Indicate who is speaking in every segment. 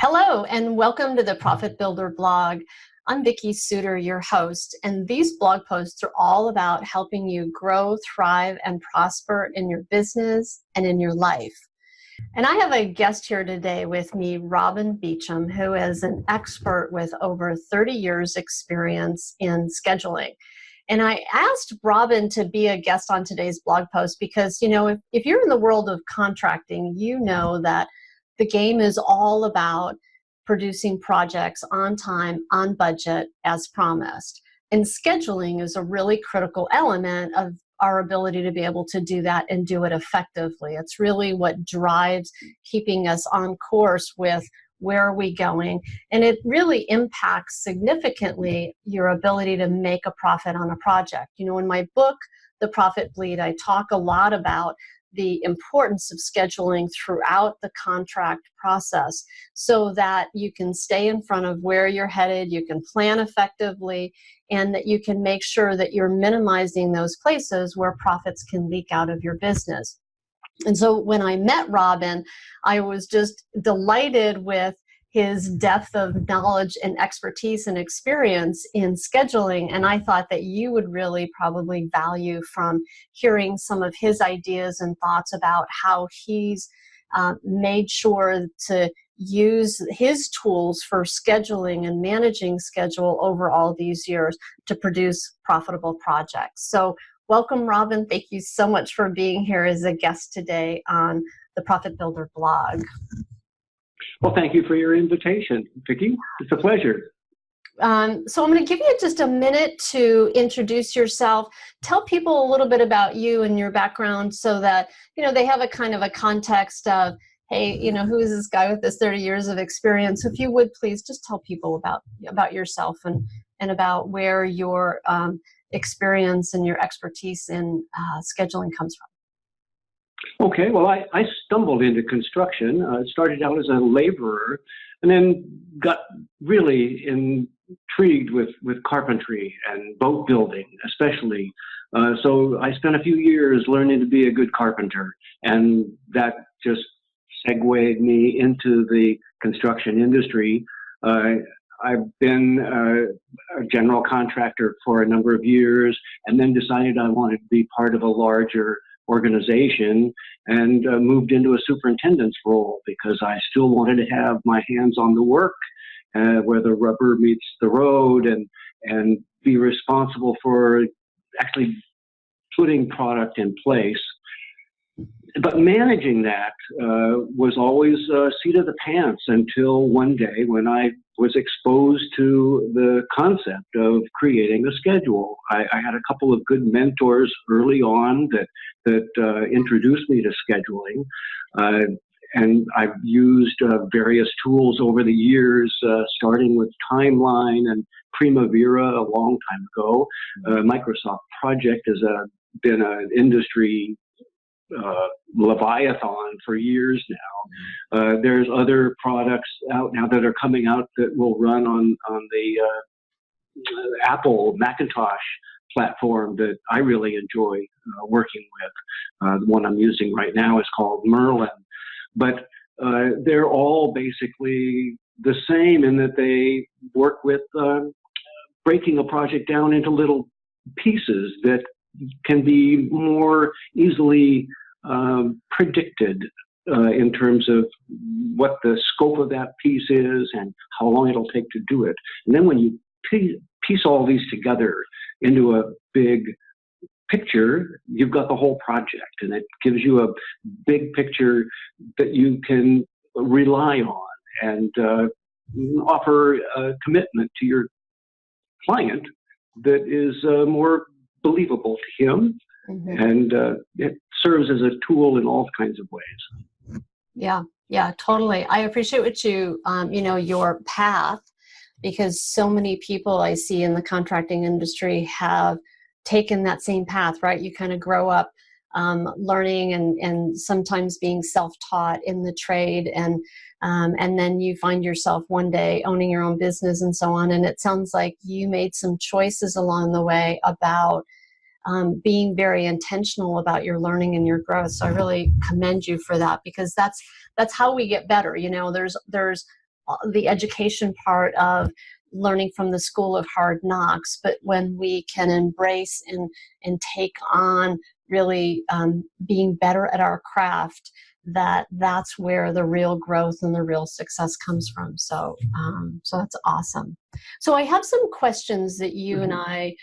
Speaker 1: Hello, and welcome to the Profit Builder blog. I'm Vicki Suter, your host, and these blog posts are all about helping you grow, thrive, and prosper in your business and in your life. And I have a guest here today with me, Robin Beauchamp, who is an expert with over 30 years experience in scheduling. And I asked Robin to be a guest on today's blog post because, if you're in the world of contracting, you know that the game is all about producing projects on time, on budget, as promised. And scheduling is a really critical element of our ability to be able to do that and do it effectively. It's really what drives keeping us on course with where are we going. And it really impacts significantly your ability to make a profit on a project. In my book, The Profit Bleed, I talk a lot about the importance of scheduling throughout the contract process so that you can stay in front of where you're headed, you can plan effectively, and that you can make sure that you're minimizing those places where profits can leak out of your business. And so when I met Robin, I was just delighted with his depth of knowledge and expertise and experience in scheduling. And I thought that you would really probably value from hearing some of his ideas and thoughts about how he's made sure to use his tools for scheduling and managing schedule over all these years to produce profitable projects. So welcome, Robin. Thank you so much for being here as a guest today on the Profit Builder blog.
Speaker 2: Well, thank you for your invitation, Vicki. It's a pleasure.
Speaker 1: So I'm going to give you just a minute to introduce yourself. Tell people a little bit about you and your background so that, they have a kind of a context of, hey, who is this guy with this 30 years of experience? If you would please just tell people about yourself and about where your experience and your expertise in scheduling comes from.
Speaker 2: Okay, well, I stumbled into construction, started out as a laborer, and then got really intrigued with carpentry and boat building, especially. So I spent a few years learning to be a good carpenter, and that just segued me into the construction industry. I've been a general contractor for a number of years, and then decided I wanted to be part of a larger organization and moved into a superintendent's role because I still wanted to have my hands on the work where the rubber meets the road and be responsible for actually putting product in place. But managing that was always a seat of the pants until one day when I was exposed to the concept of creating a schedule. I had a couple of good mentors early on that introduced me to scheduling. And I've used various tools over the years, starting with Timeline and Primavera a long time ago. Microsoft Project has been an industry Leviathan for years now. There's other products out now that are coming out that will run on the Apple Macintosh platform that I really enjoy working with. The one I'm using right now is called Merlin. But they're all basically the same in that they work with breaking a project down into little pieces that can be more easily predicted in terms of what the scope of that piece is and how long it'll take to do it. And then when you piece all these together into a big picture, you've got the whole project, and it gives you a big picture that you can rely on and offer a commitment to your client that is more believable to him. Mm-hmm. And it serves as a tool in all kinds of ways.
Speaker 1: Yeah, totally. I appreciate what you, your path, because so many people I see in the contracting industry have taken that same path, right? You kind of grow up learning and sometimes being self-taught in the trade, and then you find yourself one day owning your own business and so on. And it sounds like you made some choices along the way about being very intentional about your learning and your growth. So I really commend you for that, because that's how we get better. There's the education part of learning from the school of hard knocks, but when we can embrace and take on really being better at our craft, that's where the real growth and the real success comes from. So that's awesome. So I have some questions that you and I,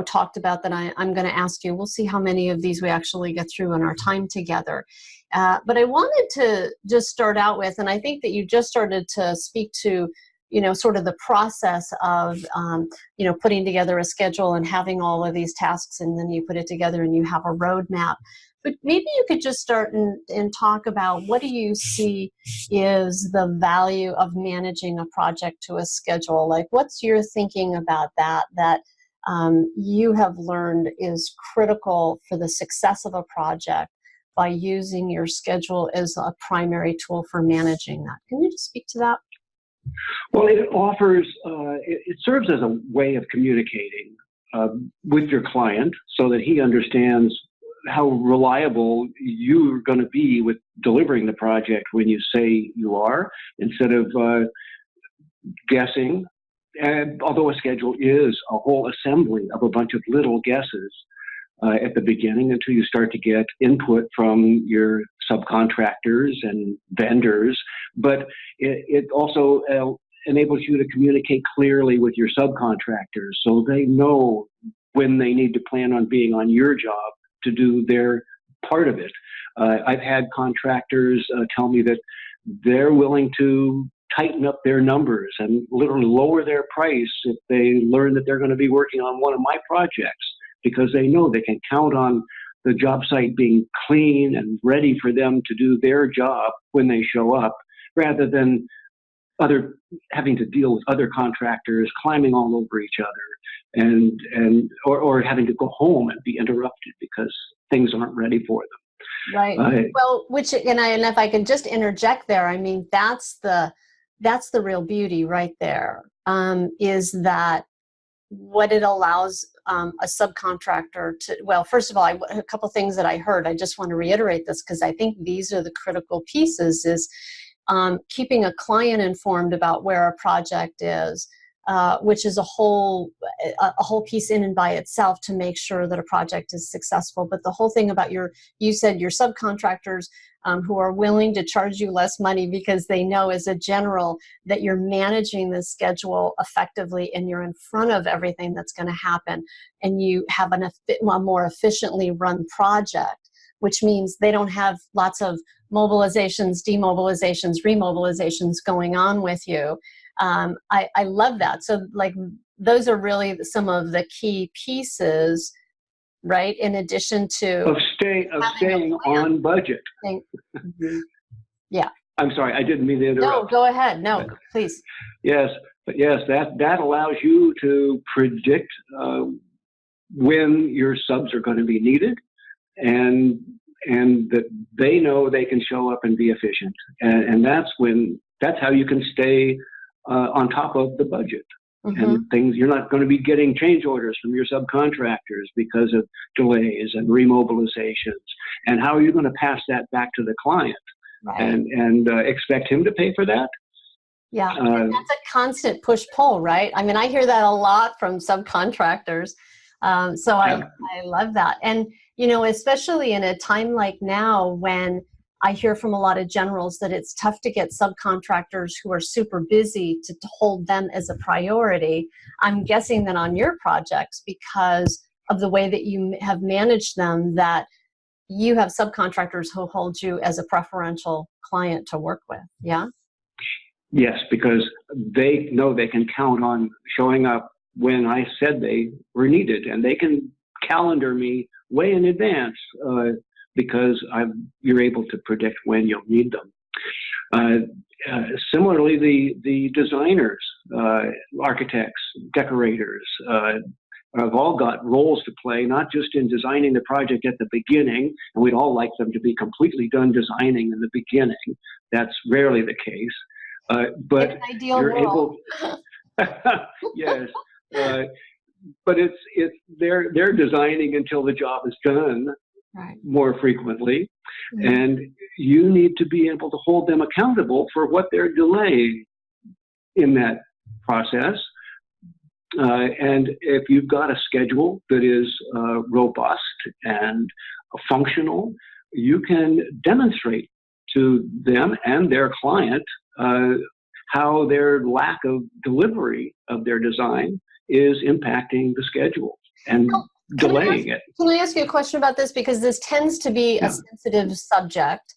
Speaker 1: talked about that I'm going to ask you. We'll see how many of these we actually get through in our time together. But I wanted to just start out with, and I think that you just started to speak to, sort of the process of, putting together a schedule and having all of these tasks, and then you put it together and you have a roadmap. But maybe you could just start and talk about, what do you see is the value of managing a project to a schedule? Like, what's your thinking about that you have learned is critical for the success of a project by using your schedule as a primary tool for managing that? Can you just speak to that?
Speaker 2: Well, it offers, it serves as a way of communicating with your client so that he understands how reliable you're going to be with delivering the project when you say you are, instead of guessing. And although a schedule is a whole assembly of a bunch of little guesses at the beginning, until you start to get input from your subcontractors and vendors, but it also enables you to communicate clearly with your subcontractors so they know when they need to plan on being on your job to do their part of it. I've had contractors tell me that they're willing to tighten up their numbers and literally lower their price if they learn that they're going to be working on one of my projects, because they know they can count on the job site being clean and ready for them to do their job when they show up, rather than having to deal with other contractors climbing all over each other or having to go home and be interrupted because things aren't ready for them.
Speaker 1: Right. Well, and if I can just interject there, I mean, that's the real beauty right there, is that what it allows a subcontractor to, well, first of all, a couple things that I heard, I just want to reiterate this because I think these are the critical pieces, is keeping a client informed about where a project is, which is a whole piece in and by itself to make sure that a project is successful. But the whole thing about you said your subcontractors who are willing to charge you less money because they know as a general that you're managing the schedule effectively and you're in front of everything that's going to happen, and you have a more efficiently run project, which means they don't have lots of mobilizations, demobilizations, remobilizations going on with you. I love that. So like, those are really some of the key pieces, right? In addition to
Speaker 2: of staying on budget.
Speaker 1: Yeah.
Speaker 2: I'm sorry, I didn't mean to interrupt.
Speaker 1: No, go ahead. No, please.
Speaker 2: Yes, that allows you to predict when your subs are going to be needed, and that they know they can show up and be efficient, and that's how you can stay on top of the budget. And things, you're not going to be getting change orders from your subcontractors because of delays and remobilizations. And how are you going to pass that back to the client, right, and expect him to pay for that?
Speaker 1: Yeah, and that's a constant push-pull, right? I mean, I hear that a lot from subcontractors. So I love that. And, especially in a time like now, when I hear from a lot of generals that it's tough to get subcontractors who are super busy to hold them as a priority. I'm guessing that on your projects, because of the way that you have managed them, that you have subcontractors who hold you as a preferential client to work with. Yeah?
Speaker 2: Yes, because they know they can count on showing up when I said they were needed, and they can calendar me way in advance, because you're able to predict when you'll need them. Similarly, the designers, architects, decorators, have all got roles to play, not just in designing the project at the beginning, and we'd all like them to be completely done designing in the beginning. That's rarely the case. But
Speaker 1: in an ideal
Speaker 2: you're
Speaker 1: world.
Speaker 2: Yes. But they're designing until the job is done. Right. More frequently, and you need to be able to hold them accountable for what they're delaying. in that process. And if you've got a schedule that is robust and functional, you can demonstrate to them and their client how their lack of delivery of their design is impacting the schedule and delaying it.
Speaker 1: Can I ask you a question about this? Because this tends to be a sensitive subject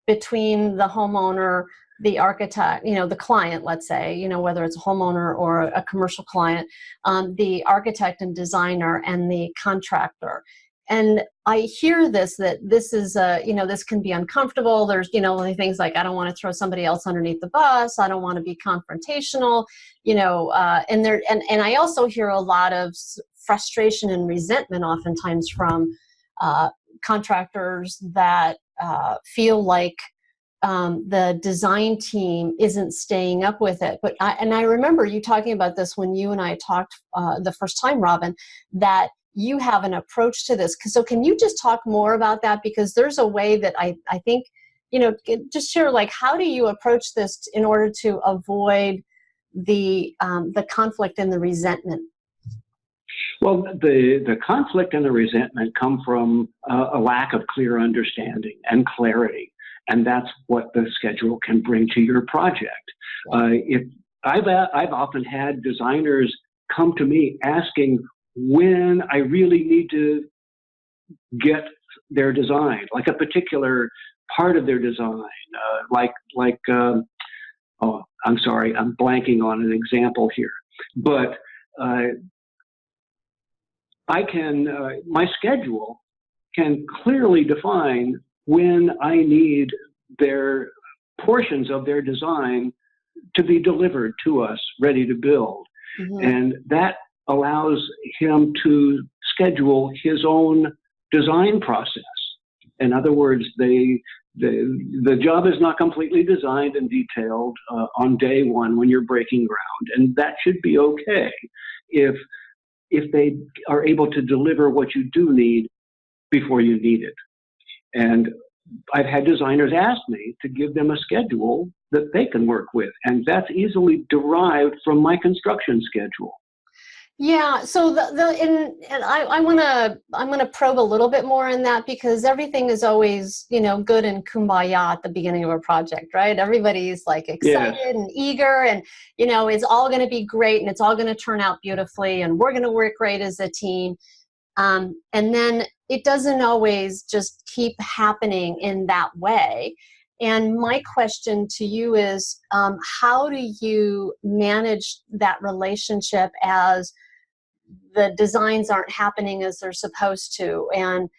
Speaker 1: between the homeowner, the architect, the client, let's say, whether it's a homeowner or a commercial client, the architect and designer and the contractor. And I hear that this is, this can be uncomfortable. There's, things like, I don't want to throw somebody else underneath the bus. I don't want to be confrontational, and I also hear a lot of frustration and resentment oftentimes from contractors that feel like the design team isn't staying up with it. But I remember you talking about this when you and I talked the first time, Robin, that you have an approach to this. So can you just talk more about that? Because there's a way that I think, just share, like, how do you approach this in order to avoid the conflict and the resentment?
Speaker 2: Well, the conflict and the resentment come from a lack of clear understanding and clarity. And that's what the schedule can bring to your project. I've often had designers come to me asking when I really need to get their design, like a particular part of their design, I'm sorry, I'm blanking on an example here, but my schedule can clearly define when I need their portions of their design to be delivered to us, ready to build. Mm-hmm. And that allows him to schedule his own design process. In other words, the job is not completely designed and detailed on day one when you're breaking ground, and that should be okay if they are able to deliver what you do need before you need it. And I've had designers ask me to give them a schedule that they can work with, and that's easily derived from my construction schedule.
Speaker 1: Yeah, so I'm gonna probe a little bit more in that, because everything is always, good and kumbaya at the beginning of a project, right? Everybody's like excited and eager, and it's all going to be great, and it's all going to turn out beautifully, and we're going to work great as a team. And then it doesn't always just keep happening in that way. And my question to you is, how do you manage that relationship as the designs aren't happening as they're supposed to? And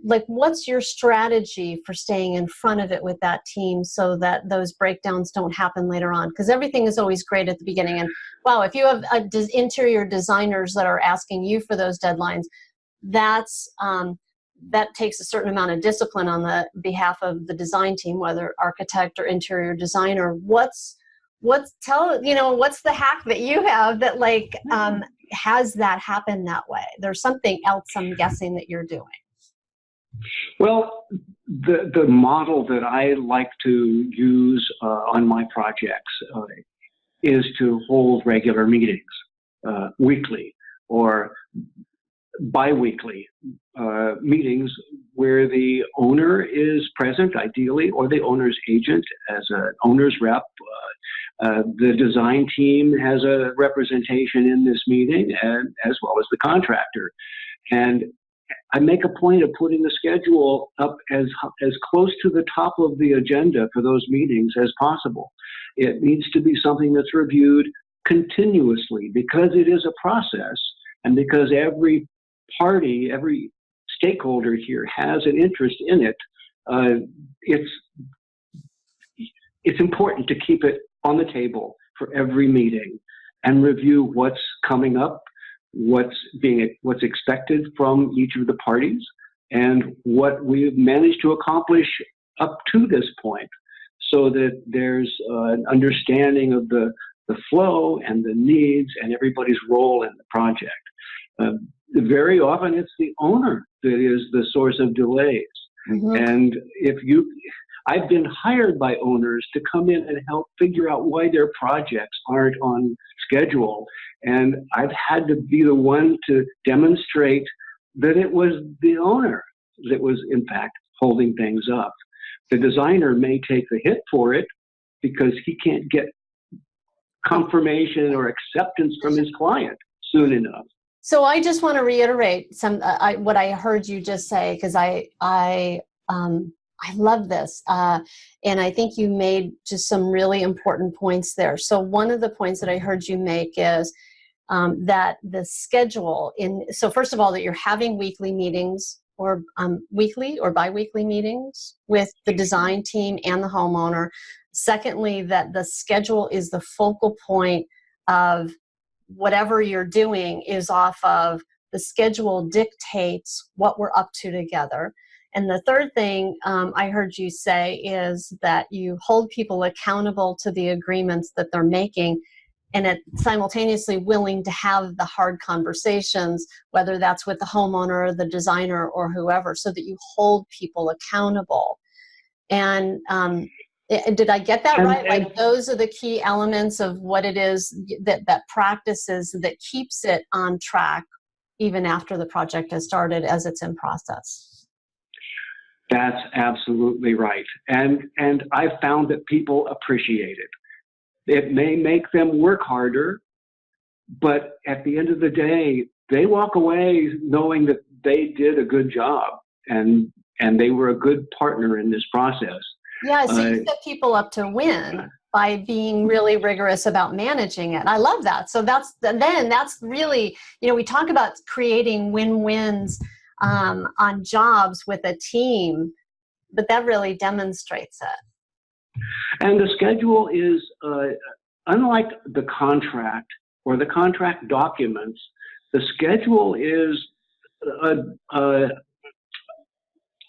Speaker 1: what's your strategy for staying in front of it with that team so that those breakdowns don't happen later on? Because everything is always great at the beginning. And wow, if you have interior designers that are asking you for those deadlines, that takes a certain amount of discipline on the behalf of the design team, whether architect or interior designer. What's the hack that you have that has that happen that way? There's something else, I'm guessing, that you're doing.
Speaker 2: Well, the model that I like to use on my projects is to hold regular meetings, weekly or bi-weekly meetings where the owner is present, ideally, or the owner's agent as an owner's rep. The design team has a representation in this meeting, and as well as the contractor. And I make a point of putting the schedule up as close to the top of the agenda for those meetings as possible. It needs to be something that's reviewed continuously, because it is a process, and because every party, every stakeholder here has an interest in it. It's important to keep it on the table for every meeting and review what's coming up, what's expected from each of the parties, and what we've managed to accomplish up to this point, so that there's an understanding of the flow and the needs and everybody's role in the project. Very often it's the owner that is the source of delays. Mm-hmm. And I've been hired by owners to come in and help figure out why their projects aren't on schedule. And I've had to be the one to demonstrate that it was the owner that was, in fact, holding things up. The designer may take the hit for it because he can't get confirmation or acceptance from his client soon enough.
Speaker 1: So I just want to reiterate what I heard you just say, because I love this, and I think you made just some really important points there. So one of the points that I heard you make is that the schedule so first of all, that you're having weekly meetings or weekly or bi-weekly meetings with the design team and the homeowner. Secondly, that the schedule is the focal point of whatever you're doing is off of the schedule dictates what we're up to together. And the third thing I heard you say is that you hold people accountable to the agreements that they're making, and it simultaneously willing to have the hard conversations, whether that's with the homeowner or the designer or whoever, so that you hold people accountable. And did I get that right? Like those are the key elements of what it is that practices that keeps it on track even after the project has started, as it's in process.
Speaker 2: That's absolutely right. And I've found that people appreciate it. It may make them work harder, but at the end of the day, they walk away knowing that they did a good job and they were a good partner in this process.
Speaker 1: Yeah, so you set people up to win by being really rigorous about managing it. I love that. So that's really, we talk about creating win-wins on jobs with a team, but that really demonstrates it.
Speaker 2: And the schedule is, unlike the contract or the contract documents, the schedule is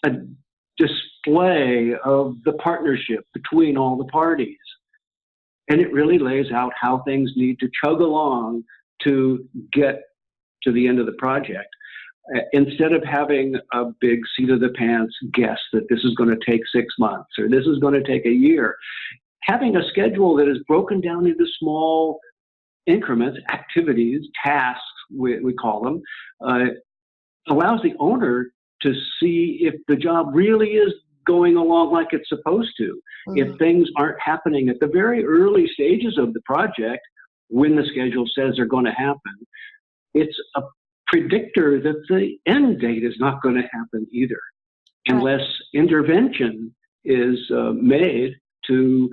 Speaker 2: a display of the partnership between all the parties. And it really lays out how things need to chug along to get to the end of the project. Instead of having a big seat of the pants guess that this is going to take 6 months or this is going to take a year, having a schedule that is broken down into small increments, activities, tasks, we call them, allows the owner to see if the job really is going along like it's supposed to. Mm-hmm. If things aren't happening at the very early stages of the project, when the schedule says they're going to happen, it's a predictor that the end date is not going to happen either, unless intervention is made to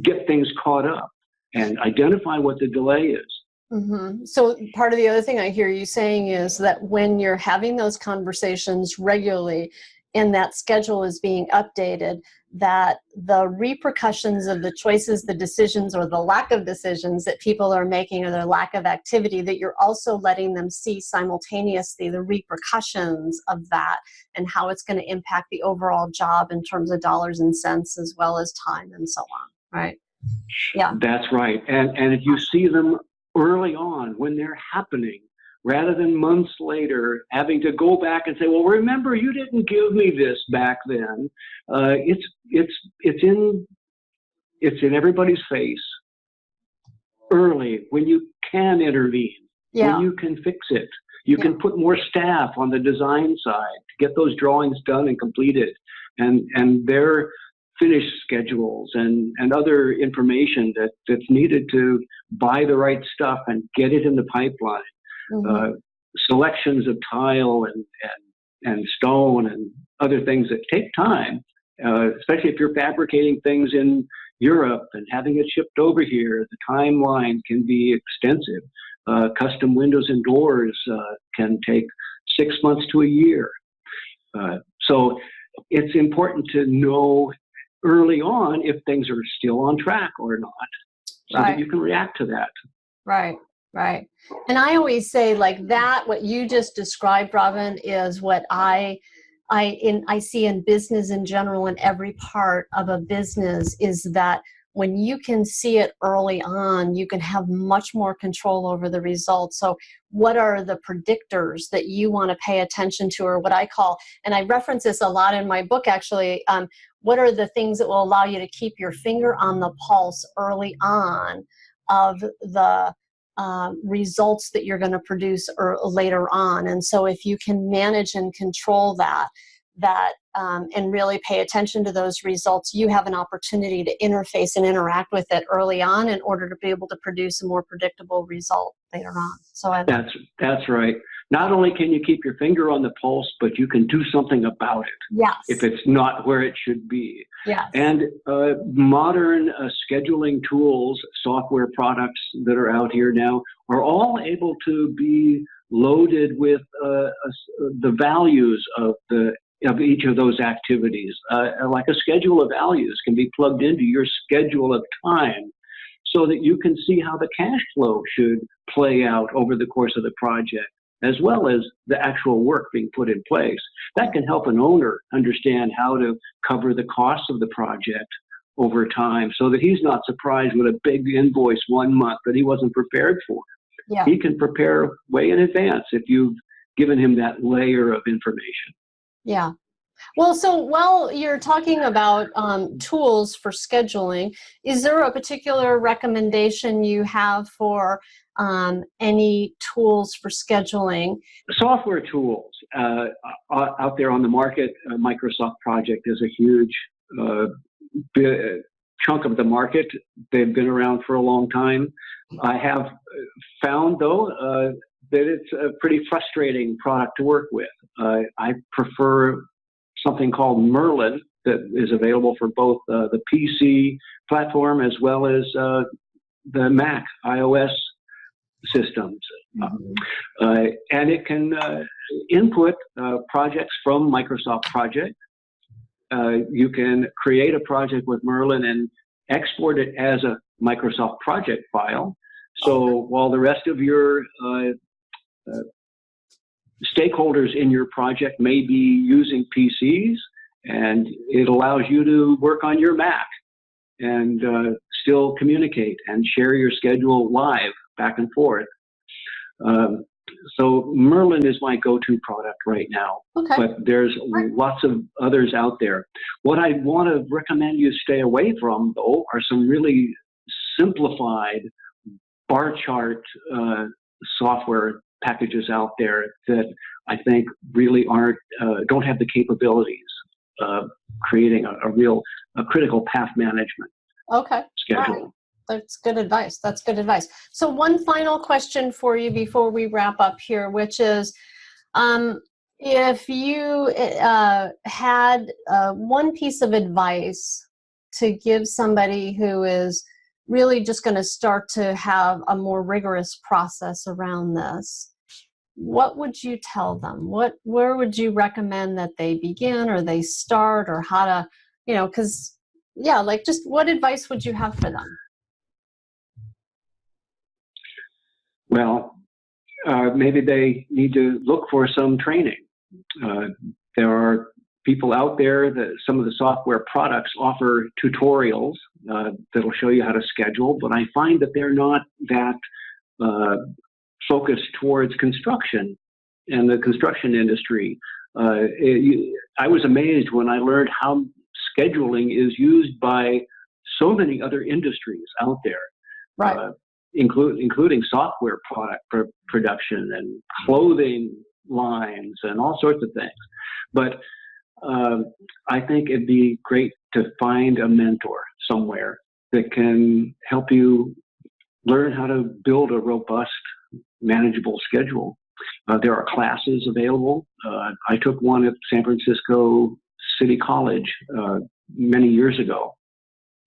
Speaker 2: get things caught up and identify what the delay is.
Speaker 1: Mm-hmm. So part of the other thing I hear you saying is that when you're having those conversations regularly and that schedule is being updated, that the repercussions of the choices, the decisions, or the lack of decisions that people are making, or their lack of activity, that you're also letting them see simultaneously the repercussions of that and how it's going to impact the overall job in terms of dollars and cents as well as time and so on, right? Yeah.
Speaker 2: That's right. And if you see them early on when they're happening, rather than months later having to go back and say, well, remember, you didn't give me this back then. It's in everybody's face early when you can intervene, when you can fix it. You can put more staff on the design side to get those drawings done and completed, and their finished schedules and other information that's needed to buy the right stuff and get it in the pipeline. Mm-hmm. Selections of tile and stone and other things that take time, especially if you're fabricating things in Europe and having it shipped over here. The timeline can be extensive. Custom windows and doors can take 6 months to a year. So it's important to know early on if things are still on track or not, so that you can react to that.
Speaker 1: Right. Right. And I always say like that, what you just described, Robin, is what I see in business in general, in every part of a business, is that when you can see it early on, you can have much more control over the results. So what are the predictors that you want to pay attention to, or what I call, and I reference this a lot in my book actually, what are the things that will allow you to keep your finger on the pulse early on of the results that you're going to produce or later on. And so if you can manage and control that and really pay attention to those results, you have an opportunity to interface and interact with it early on in order to be able to produce a more predictable result later on. So
Speaker 2: that's right. Not only can you keep your finger on the pulse, but you can do something about it.
Speaker 1: Yes.
Speaker 2: If it's not where it should be.
Speaker 1: Yes.
Speaker 2: And modern scheduling tools, software products that are out here now, are all able to be loaded with the values of each of those activities. Like a schedule of values can be plugged into your schedule of time so that you can see how the cash flow should play out over the course of the project, as well as the actual work being put in place. That can help an owner understand how to cover the costs of the project over time so that he's not surprised with a big invoice one month that he wasn't prepared for.
Speaker 1: Yeah.
Speaker 2: He can prepare way in advance if you've given him that layer of information.
Speaker 1: Yeah. Well, so while you're talking about tools for scheduling, is there a particular recommendation you have for any tools for scheduling?
Speaker 2: Software tools out there on the market. Microsoft Project is a huge chunk of the market. They've been around for a long time. I have found, though, that it's a pretty frustrating product to work with. I prefer something called Merlin that is available for both the PC platform as well as the Mac, iOS systems. And it can input projects from Microsoft Project. You can create a project with Merlin and export it as a Microsoft Project file. So while the rest of your stakeholders in your project may be using PCs, and it allows you to work on your Mac and still communicate and share your schedule live back and forth. So Merlin is my go-to product right now, but there's lots of others out there. What I want to recommend you stay away from, though, are some really simplified bar chart software packages out there that I think really don't have the capabilities of creating a critical path management schedule.
Speaker 1: Right. That's good advice. That's good advice. So one final question for you before we wrap up here, which is, if you had one piece of advice to give somebody who is really just going to start to have a more rigorous process around this, what would you tell them? Where would you recommend that they begin or they start, or how to, because, just what advice would you have for them?
Speaker 2: Well, maybe they need to look for some training. There are people out there that some of the software products offer tutorials that'll show you how to schedule, but I find that they're not that focused towards construction and the construction industry. I was amazed when I learned how scheduling is used by so many other industries out there.
Speaker 1: Right.
Speaker 2: Including software product production and clothing lines and all sorts of things. But I think it'd be great to find a mentor somewhere that can help you learn how to build a robust, manageable schedule. There are classes available. I took one at San Francisco City College many years ago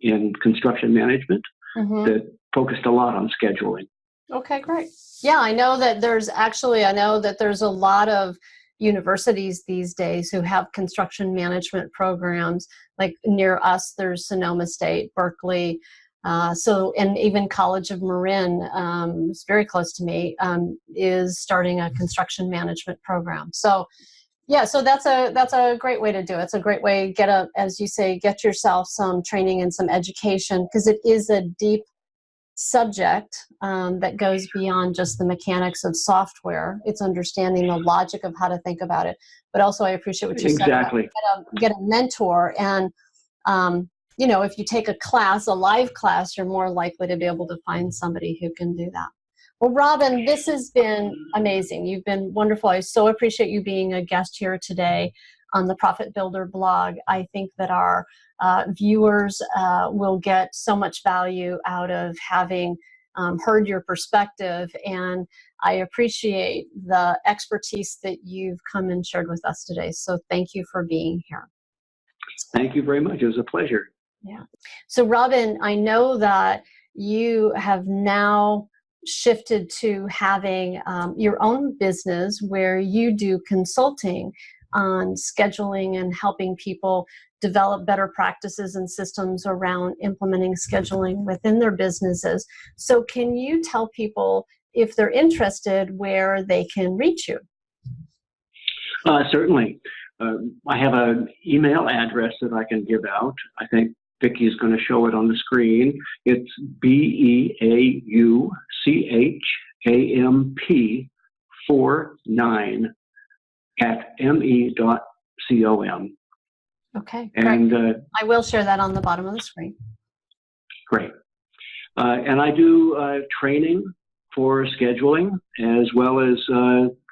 Speaker 2: in construction management that focused a lot on scheduling.
Speaker 1: Okay, great. Yeah, I know that there's a lot of universities these days who have construction management programs. Like near us, there's Sonoma State, Berkeley, and even College of Marin, it's very close to me, is starting a construction management program. So Yeah, so that's a great way to do it. It's a great way, as you say, get yourself some training and some education, because it is a deep subject that goes beyond just the mechanics of software. It's understanding the logic of how to think about it. But also, I appreciate what you said about
Speaker 2: Exactly.
Speaker 1: get a mentor. And if you take a class, a live class, you're more likely to be able to find somebody who can do that. Well, Robin, this has been amazing. You've been wonderful. I so appreciate you being a guest here today on the Profit Builder blog. I think that our viewers will get so much value out of having heard your perspective, and I appreciate the expertise that you've come and shared with us today. So thank you for being here.
Speaker 2: Thank you very much. It was a pleasure.
Speaker 1: Yeah. So Robin, I know that you have now shifted to having your own business where you do consulting on scheduling and helping people develop better practices and systems around implementing scheduling within their businesses. So can you tell people, if they're interested, where they can reach you?
Speaker 2: Certainly. I have an email address that I can give out. I think Vicky's going to show it on the screen. It's BEAUCHAMP49@me.com.
Speaker 1: Okay,
Speaker 2: and
Speaker 1: I will share that on the bottom of the screen.
Speaker 2: Great. And I do training for scheduling, as well as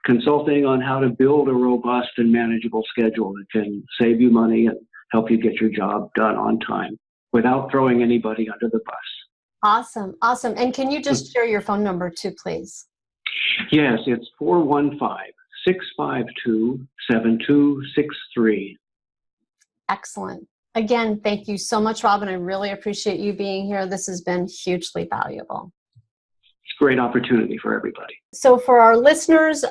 Speaker 2: consulting on how to build a robust and manageable schedule that can save you money and help you get your job done on time without throwing anybody under the bus.
Speaker 1: Awesome, awesome. And can you just share your phone number too, please?
Speaker 2: Yes, it's 415-652-7263.
Speaker 1: Excellent. Again, thank you so much, Robin. I really appreciate you being here. This has been hugely valuable.
Speaker 2: It's a great opportunity for everybody.
Speaker 1: So for our listeners,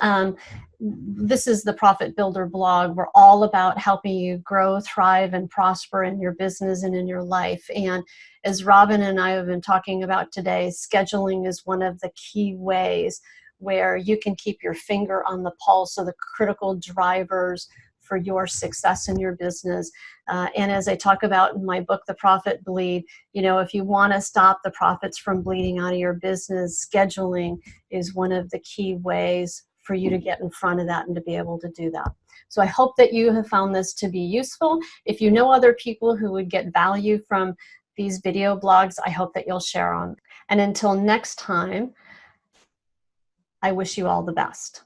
Speaker 1: this is the Profit Builder blog. We're all about helping you grow, thrive, and prosper in your business and in your life. And as Robin and I have been talking about today, scheduling is one of the key ways where you can keep your finger on the pulse of the critical drivers for your success in your business. And as I talk about in my book, The Profit Bleed, if you want to stop the profits from bleeding out of your business, scheduling is one of the key ways for you to get in front of that and to be able to do that. So I hope that you have found this to be useful. If you know other people who would get value from these video blogs, I hope that you'll share them. And until next time, I wish you all the best.